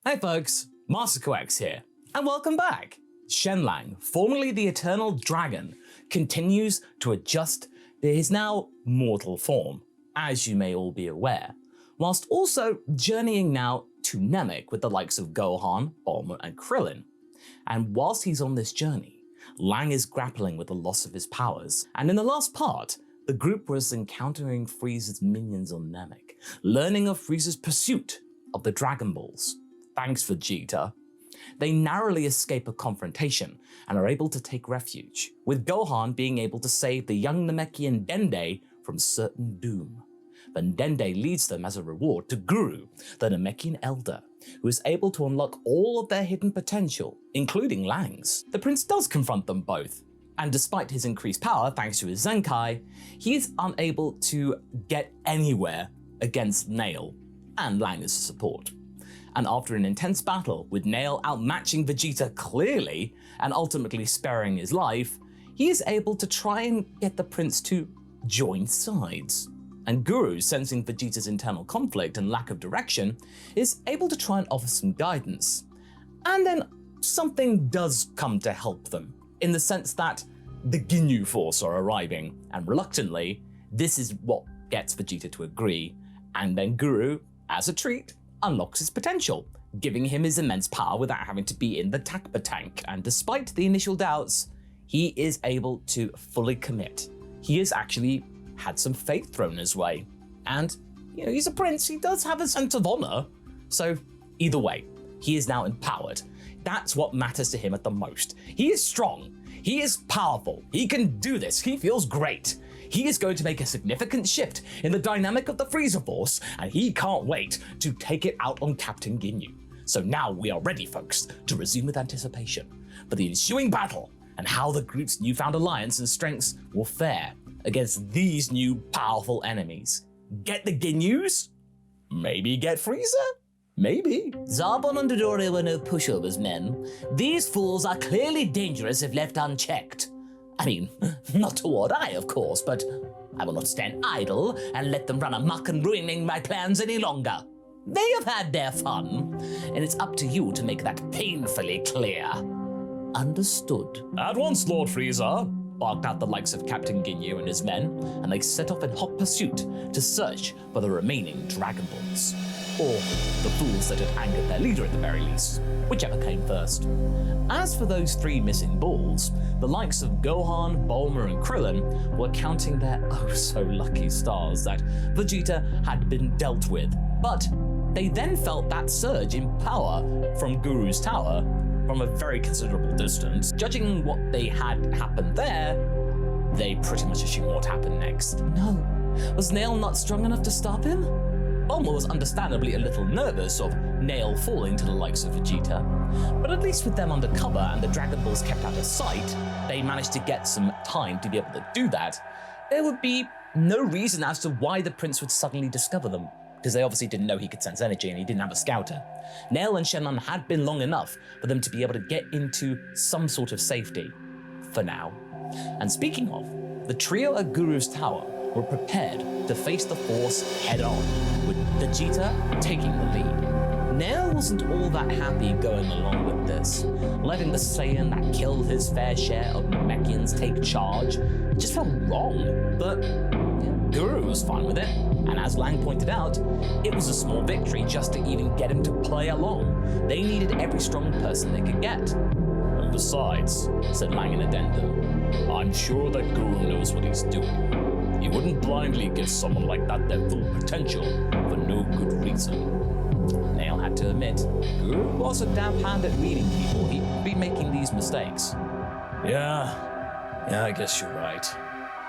Hey folks, MasakoX here, and welcome back. Shenron, formerly the Eternal Dragon, continues to adjust to his now mortal form, as you may all be aware, whilst also journeying now to Namek with the likes of Gohan, Bulma, and Krillin. And whilst he's on this journey, Lang is grappling with the loss of his powers, and in the last part, the group was encountering Frieza's minions on Namek, learning of Frieza's pursuit of the Dragon Balls. Thanks, Vegeta. They narrowly escape a confrontation and are able to take refuge, with Gohan being able to save the young Namekian Dende from certain doom. But Dende leads them as a reward to Guru, the Namekian Elder, who is able to unlock all of their hidden potential, including Lang's. The prince does confront them both, and despite his increased power thanks to his Zenkai, he is unable to get anywhere against Nail and Lang as support. And after an intense battle, with Nail outmatching Vegeta clearly and ultimately sparing his life, he is able to try and get the prince to join sides. And Guru, sensing Vegeta's internal conflict and lack of direction, is able to try and offer some guidance. And then something does come to help them, in the sense that the Ginyu force are arriving, and reluctantly, this is what gets Vegeta to agree, and then Guru, as a treat, unlocks his potential, giving him his immense power without having to be in the Takpa tank, and despite the initial doubts, he is able to fully commit. He has actually had some faith thrown his way, and he's a prince, he does have a sense of honor, so either way, he is now empowered. That's what matters to him at the most. He is strong, he is powerful, he can do this, he feels great. He is going to make a significant shift in the dynamic of the Frieza Force, and he can't wait to take it out on Captain Ginyu. So now we are ready, folks, to resume with anticipation for the ensuing battle and how the group's newfound alliance and strengths will fare against these new powerful enemies. Get the Ginyus? Maybe get Frieza? Maybe. Zarbon and Dodori were no pushovers, men. These fools are clearly dangerous if left unchecked. I mean, not toward I, of course, but I will not stand idle and let them run amok and ruining my plans any longer. They have had their fun, and it's up to you to make that painfully clear. Understood. At once, Lord Frieza, barked out the likes of Captain Ginyu and his men, and they set off in hot pursuit to search for the remaining Dragon Balls. Or the fools that had angered their leader at the very least, whichever came first. As for those 3 missing balls, the likes of Gohan, Bulma, and Krillin were counting their oh-so-lucky stars that Vegeta had been dealt with, but they then felt that surge in power from Guru's tower from a very considerable distance. Judging what they had happened there, they pretty much assumed what happened next. No, was Nail not strong enough to stop him? Bulma was understandably a little nervous of Nail falling to the likes of Vegeta, but at least with them under cover and the Dragon Balls kept out of sight, they managed to get some time to be able to do that. There would be no reason as to why the prince would suddenly discover them, because they obviously didn't know he could sense energy and he didn't have a scouter. Nail and Shenron had been long enough for them to be able to get into some sort of safety, for now. And speaking of, the trio at Guru's tower were prepared to face the Force head-on, with Vegeta taking the lead. Nail wasn't all that happy going along with this, letting the Saiyan that killed his fair share of Namekians take charge. It just felt wrong, but Guru was fine with it, and as Lang pointed out, it was a small victory just to even get him to play along. They needed every strong person they could get. And besides, said Lang in addendum, I'm sure that Guru knows what he's doing. He wouldn't blindly give someone like that their full potential for no good reason. Nail had to admit, Guru was a damp hand at reading people. He'd be making these mistakes. Yeah, I guess you're right.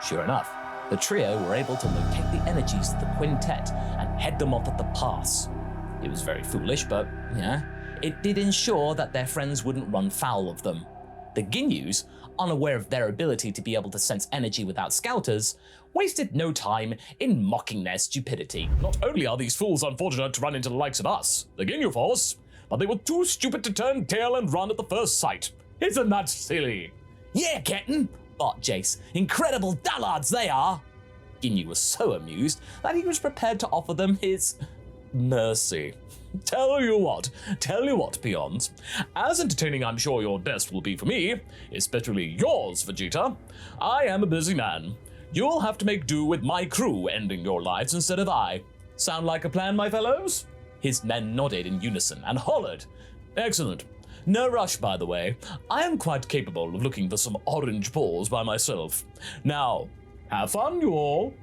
Sure enough, the trio were able to locate the energies of the quintet and head them off at the pass. It was very foolish, but it did ensure that their friends wouldn't run foul of them. The Ginyus, unaware of their ability to be able to sense energy without scouters, wasted no time in mocking their stupidity. Not only are these fools unfortunate to run into the likes of us, the Ginyu Force, but they were too stupid to turn tail and run at the first sight. Isn't that silly? Yeah, Captain, barked Jace. Incredible dullards they are. Ginyu was so amused that he was prepared to offer them his Mercy. Tell you what, peons. As entertaining I'm sure your death will be for me, especially yours, Vegeta, I am a busy man. You'll have to make do with my crew ending your lives instead of I. Sound like a plan, my fellows? His men nodded in unison and hollered. Excellent. No rush, by the way. I am quite capable of looking for some orange balls by myself. Now, have fun, you all.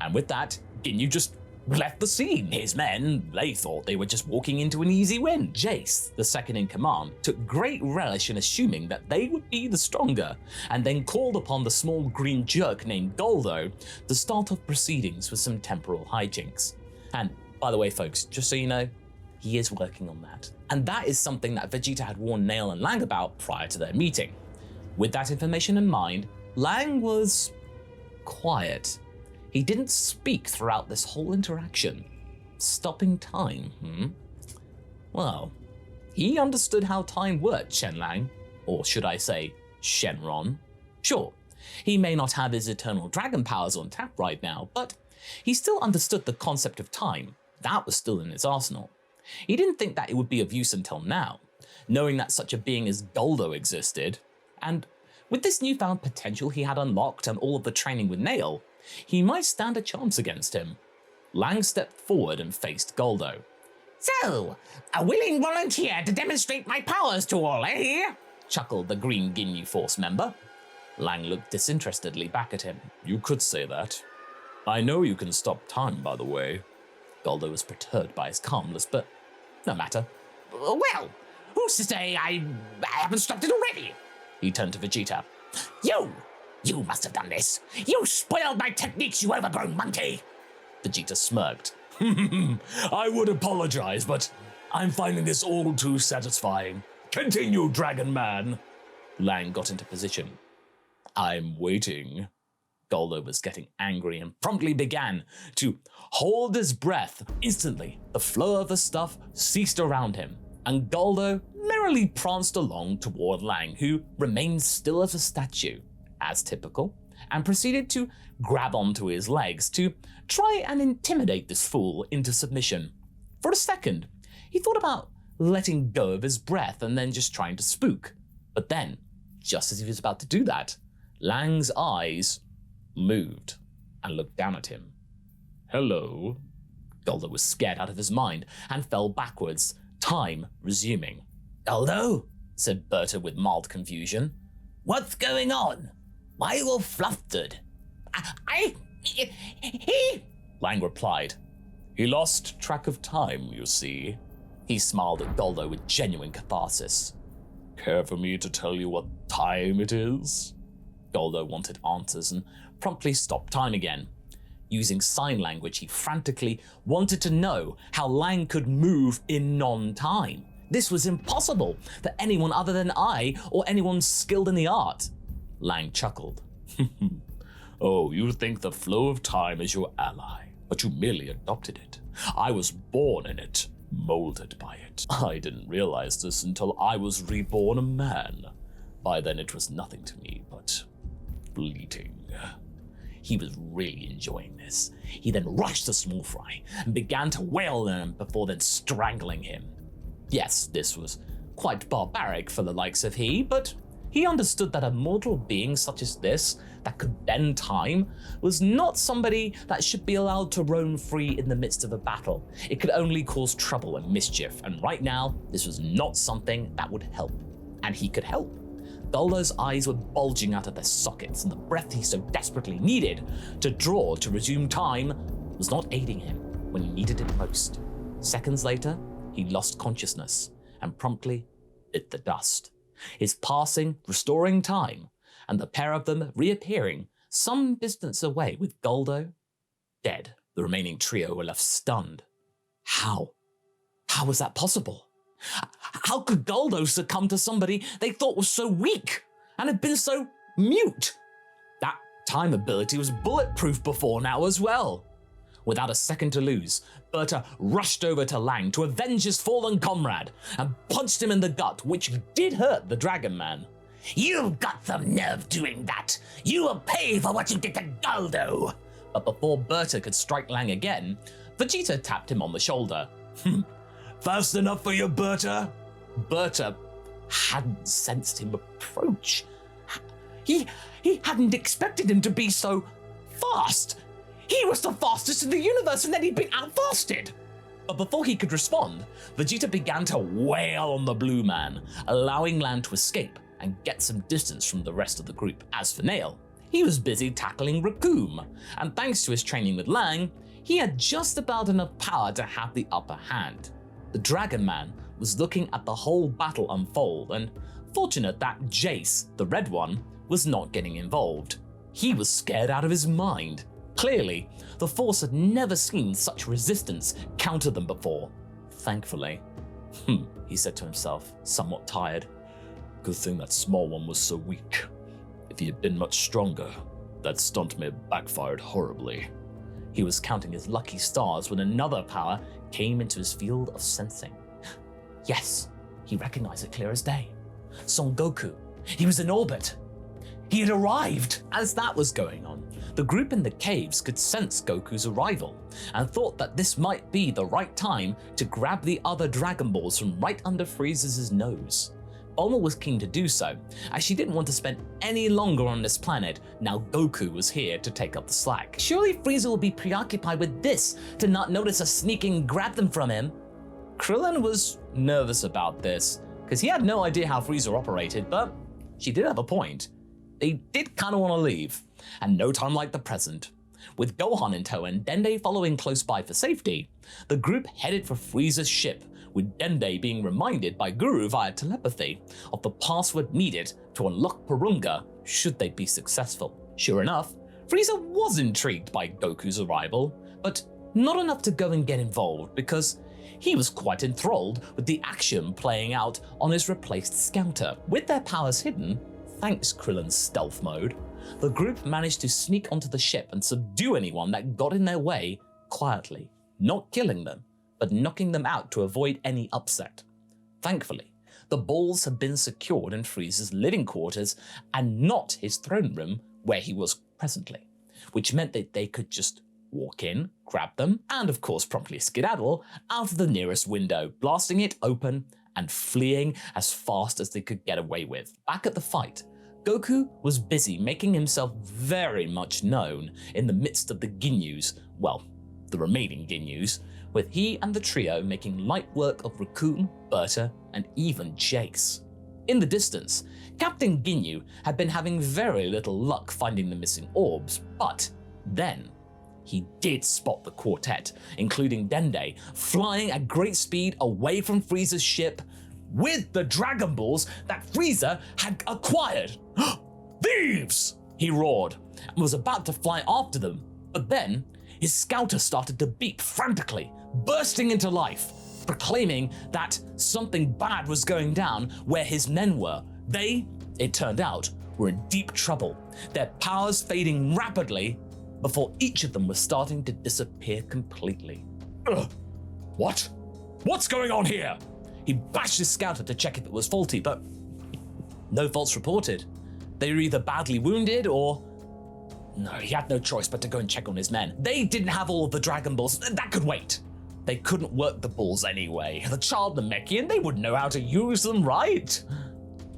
And with that, Ginyu just left the scene. His men, they thought they were just walking into an easy win. Jace, the second in command, took great relish in assuming that they would be the stronger, and then called upon the small green jerk named Guldo to start off proceedings with some temporal hijinks. And by the way, folks, just so you know, he is working on that. And that is something that Vegeta had warned Nail and Lang about prior to their meeting. With that information in mind, Lang was quiet. He didn't speak throughout this whole interaction. Stopping time, Well, he understood how time worked, Shenlang. Or should I say, Shenron. Sure, he may not have his eternal dragon powers on tap right now, but he still understood the concept of time. That was still in his arsenal. He didn't think that it would be of use until now, knowing that such a being as Guldo existed, and with this newfound potential he had unlocked and all of the training with Nail, he might stand a chance against him. Lang stepped forward and faced Guldo. So, a willing volunteer to demonstrate my powers to all, eh? Chuckled the Green Ginyu Force member. Lang looked disinterestedly back at him. You could say that. I know you can stop time, by the way. Guldo was perturbed by his calmness, but no matter. Well, who's to say I haven't stopped it already? He turned to Vegeta. You must have done this. You spoiled my techniques, you overgrown monkey. Vegeta smirked. I would apologize, but I'm finding this all too satisfying. Continue, Dragon Man. Lang got into position. I'm waiting. Guldo was getting angry and promptly began to hold his breath. Instantly, the flow of the stuff ceased around him, and Guldo merrily pranced along toward Lang, who remained still as a statue, as typical, and proceeded to grab onto his legs to try and intimidate this fool into submission. For a second, he thought about letting go of his breath and then just trying to spook. But then, just as he was about to do that, Lang's eyes moved and looked down at him. Hello. Guldo was scared out of his mind and fell backwards, time resuming. Guldo, said Berta with mild confusion. What's going on? Why are you all flustered? Lang replied. He lost track of time, you see. He smiled at Guldo with genuine catharsis. Care for me to tell you what time it is? Guldo wanted answers and promptly stopped time again. Using sign language, he frantically wanted to know how Lang could move in non-time. This was impossible for anyone other than I or anyone skilled in the art. Lang chuckled. Oh, you think the flow of time is your ally, but you merely adopted it. I was born in it, molded by it. I didn't realize this until I was reborn a man. By then it was nothing to me but fleeting. He was really enjoying this. He then rushed the small fry and began to wail on him before then strangling him. Yes, this was quite barbaric for the likes of he, but he understood that a mortal being such as this, that could bend time, was not somebody that should be allowed to roam free in the midst of a battle. It could only cause trouble and mischief, and right now, this was not something that would help. And he could help. Guldo's eyes were bulging out of their sockets, and the breath he so desperately needed to draw to resume time was not aiding him when he needed it most. Seconds later, he lost consciousness and promptly bit the dust. His passing, restoring time, and the pair of them reappearing some distance away with Guldo dead. The remaining trio were left stunned. How? How was that possible? How could Guldo succumb to somebody they thought was so weak and had been so mute? That time ability was bulletproof before now as well. Without a second to lose, Berta rushed over to Lang to avenge his fallen comrade and punched him in the gut, which did hurt the Dragon Man. You've got some nerve doing that. You will pay for what you did to Guldo. But before Berta could strike Lang again, Vegeta tapped him on the shoulder. Fast enough for you, Berta? Berta hadn't sensed him approach. He hadn't expected him to be so fast. He was the fastest in the universe, and then he'd been outfasted. But before he could respond, Vegeta began to wail on the blue man, allowing Lan to escape and get some distance from the rest of the group. As for Nail, he was busy tackling Recoome, and thanks to his training with Lang, he had just about enough power to have the upper hand. The Dragon Man was looking at the whole battle unfold, and fortunate that Jace, the red one, was not getting involved. He was scared out of his mind. Clearly, the Force had never seen such resistance counter them before. Thankfully. He said to himself, somewhat tired. Good thing that small one was so weak. If he had been much stronger, that stunt may have backfired horribly. He was counting his lucky stars when another power came into his field of sensing. Yes, he recognized it clear as day. Son Goku. He was in orbit. He had arrived. As that was going on, the group in the caves could sense Goku's arrival and thought that this might be the right time to grab the other Dragon Balls from right under Frieza's nose. Bulma was keen to do so, as she didn't want to spend any longer on this planet now Goku was here to take up the slack. Surely Frieza would be preoccupied with this to not notice us sneaking and grab them from him. Krillin was nervous about this, because he had no idea how Frieza operated, but she did have a point. They did kind of want to leave, and no time like the present. With Gohan in tow and Dende following close by for safety, the group headed for Frieza's ship, with Dende being reminded by Guru via telepathy of the password needed to unlock Porunga should they be successful. Sure enough, Frieza was intrigued by Goku's arrival, but not enough to go and get involved because he was quite enthralled with the action playing out on his replaced scouter. With their powers hidden, thanks Krillin's stealth mode, the group managed to sneak onto the ship and subdue anyone that got in their way quietly, not killing them, but knocking them out to avoid any upset. Thankfully, the balls had been secured in Frieza's living quarters and not his throne room where he was presently, which meant that they could just walk in, grab them, and of course promptly skedaddle out of the nearest window, blasting it open and fleeing as fast as they could get away with. Back at the fight, Goku was busy making himself very much known in the midst of the Ginyus, well, the remaining Ginyus, with he and the trio making light work of Recoome, Berta, and even Jace. In the distance, Captain Ginyu had been having very little luck finding the missing orbs, but then he did spot the quartet, including Dende, flying at great speed away from Frieza's ship with the Dragon Balls that Frieza had acquired. Thieves! He roared and was about to fly after them, but then his scouter started to beep frantically, bursting into life, proclaiming that something bad was going down where his men were. They, it turned out, were in deep trouble, their powers fading rapidly before each of them was starting to disappear completely. What? What's going on here? He bashed his scouter to check if it was faulty, but no faults reported. They were either badly wounded or... No, he had no choice but to go and check on his men. They didn't have all of the Dragon Balls. That could wait. They couldn't work the balls anyway. The child Namekian, they would know how to use them, right?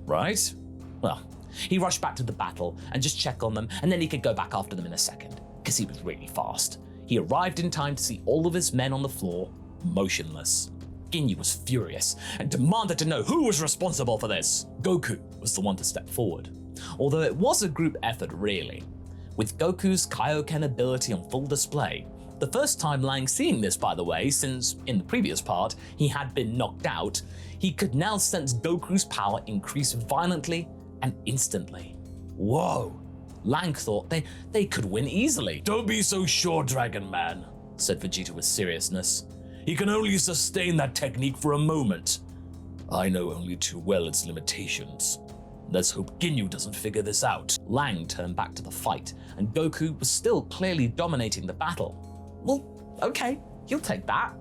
Right? Well, he rushed back to the battle and just checked on them, and then he could go back after them in a second, because he was really fast. He arrived in time to see all of his men on the floor, motionless. Ginyu was furious and demanded to know who was responsible for this. Goku was the one to step forward, although it was a group effort really. With Goku's Kaioken ability on full display, the first time Lang seeing this by the way, since in the previous part he had been knocked out, he could now sense Goku's power increase violently and instantly. Whoa, Lang thought they could win easily. Don't be so sure, Dragon Man, said Vegeta with seriousness. He can only sustain that technique for a moment. I know only too well its limitations. Let's hope Ginyu doesn't figure this out. Lang turned back to the fight, and Goku was still clearly dominating the battle. Well, okay, he'll take that.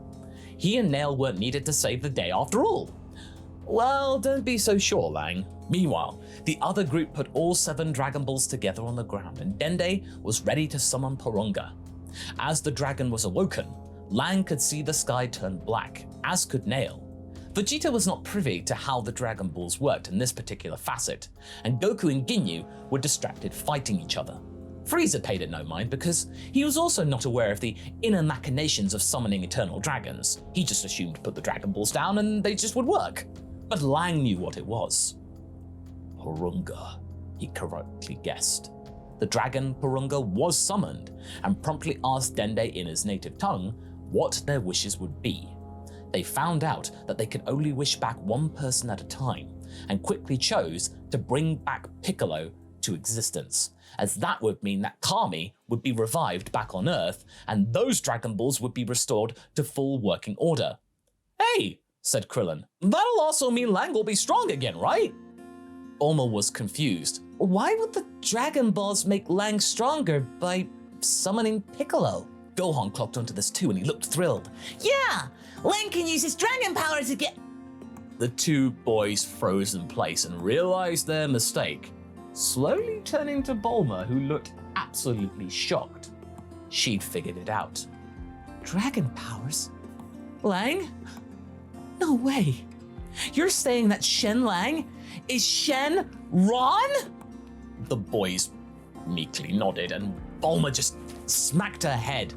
He and Nail weren't needed to save the day after all. Well, don't be so sure, Lang. Meanwhile, the other group put all 7 Dragon Balls together on the ground, and Dende was ready to summon Porunga. As the dragon was awoken, Lang could see the sky turn black, as could Nail. Vegeta was not privy to how the Dragon Balls worked in this particular facet, and Goku and Ginyu were distracted fighting each other. Frieza paid it no mind because he was also not aware of the inner machinations of summoning eternal dragons. He just assumed put the Dragon Balls down and they just would work. But Lang knew what it was. Porunga, he correctly guessed. The dragon Porunga was summoned and promptly asked Dende in his native tongue what their wishes would be. They found out that they could only wish back one person at a time and quickly chose to bring back Piccolo to existence, as that would mean that Kami would be revived back on Earth and those Dragon Balls would be restored to full working order. Hey, said Krillin, that'll also mean Lang will be strong again, right? Bulma was confused. Why would the Dragon Balls make Lang stronger by summoning Piccolo? Gohan clocked onto this too and he looked thrilled. Yeah, Lang can use his dragon power to get... The two boys froze in place and realized their mistake, slowly turning to Bulma, who looked absolutely shocked. She'd figured it out. Dragon powers? Lang? No way. You're saying that Shenlang is Shenron? The boys meekly nodded and Bulma just smacked her head.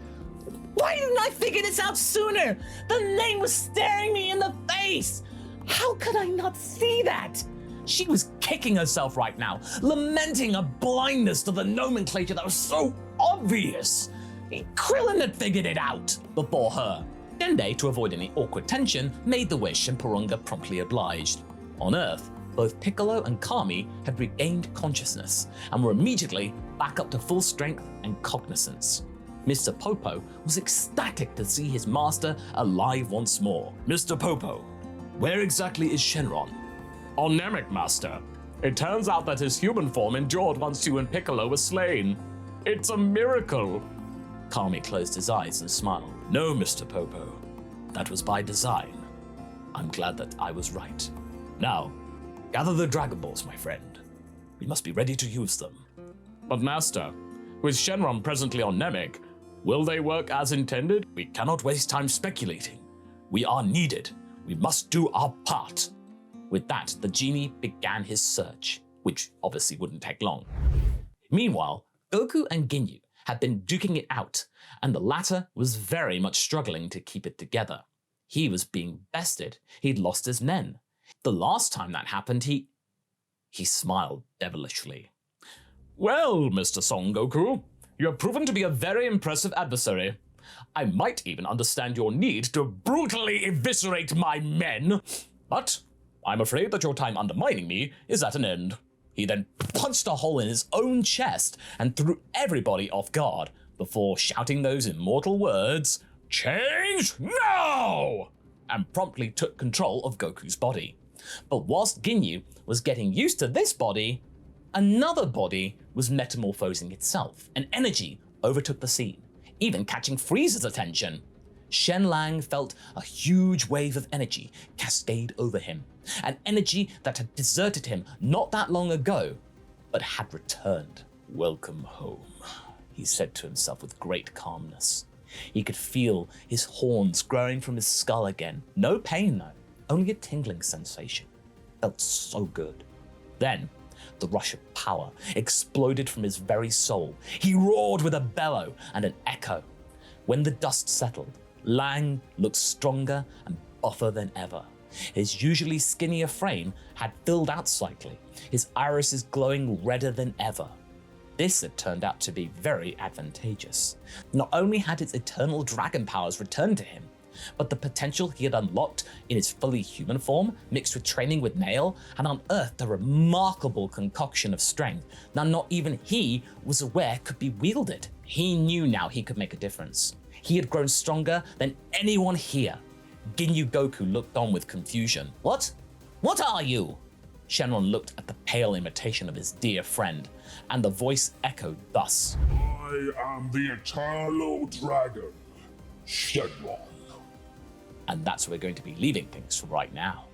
Why didn't I figure this out sooner? The name was staring me in the face. How could I not see that? She was kicking herself right now, lamenting a blindness to the nomenclature that was so obvious. Krillin had figured it out before her. Dende, to avoid any awkward tension, made the wish and Porunga promptly obliged. On Earth, both Piccolo and Kami had regained consciousness and were immediately back up to full strength and cognizance. Mr. Popo was ecstatic to see his master alive once more. Mr. Popo, where exactly is Shenron? On Namek, Master. It turns out that his human form endured once you and Piccolo were slain. It's a miracle. Kami closed his eyes and smiled. No, Mr. Popo. That was by design. I'm glad that I was right. Now, gather the Dragon Balls, my friend. We must be ready to use them. But Master, with Shenron presently on Namek, will they work as intended? We cannot waste time speculating. We are needed. We must do our part. With that, the genie began his search, which obviously wouldn't take long. Meanwhile, Goku and Ginyu had been duking it out, and the latter was very much struggling to keep it together. He was being bested. He'd lost his men. The last time that happened, he smiled devilishly. Well, Mr. Son Goku, you have proven to be a very impressive adversary. I might even understand your need to brutally eviscerate my men, but I'm afraid that your time undermining me is at an end. He then punched a hole in his own chest and threw everybody off guard before shouting those immortal words, "Change now!" and promptly took control of Goku's body. But whilst Ginyu was getting used to this body, another body was metamorphosing itself, and energy overtook the scene, even catching Frieza's attention. Shenlang felt a huge wave of energy cascade over him, an energy that had deserted him not that long ago, but had returned. "Welcome home," he said to himself with great calmness. He could feel his horns growing from his skull again. No pain though, only a tingling sensation. Felt so good. Then, the rush of power exploded from his very soul. He roared with a bellow and an echo. When the dust settled, Lang looked stronger and buffer than ever. His usually skinnier frame had filled out slightly, his irises glowing redder than ever. This had turned out to be very advantageous. Not only had his eternal dragon powers returned to him, but the potential he had unlocked in his fully human form, mixed with training with Nail, had unearthed a remarkable concoction of strength that not even he was aware could be wielded. He knew now he could make a difference. He had grown stronger than anyone here. Ginyu Goku looked on with confusion. What? What are you? Shenron looked at the pale imitation of his dear friend, and the voice echoed thus. I am the eternal dragon, Shenron. And that's where we're going to be leaving things for right now.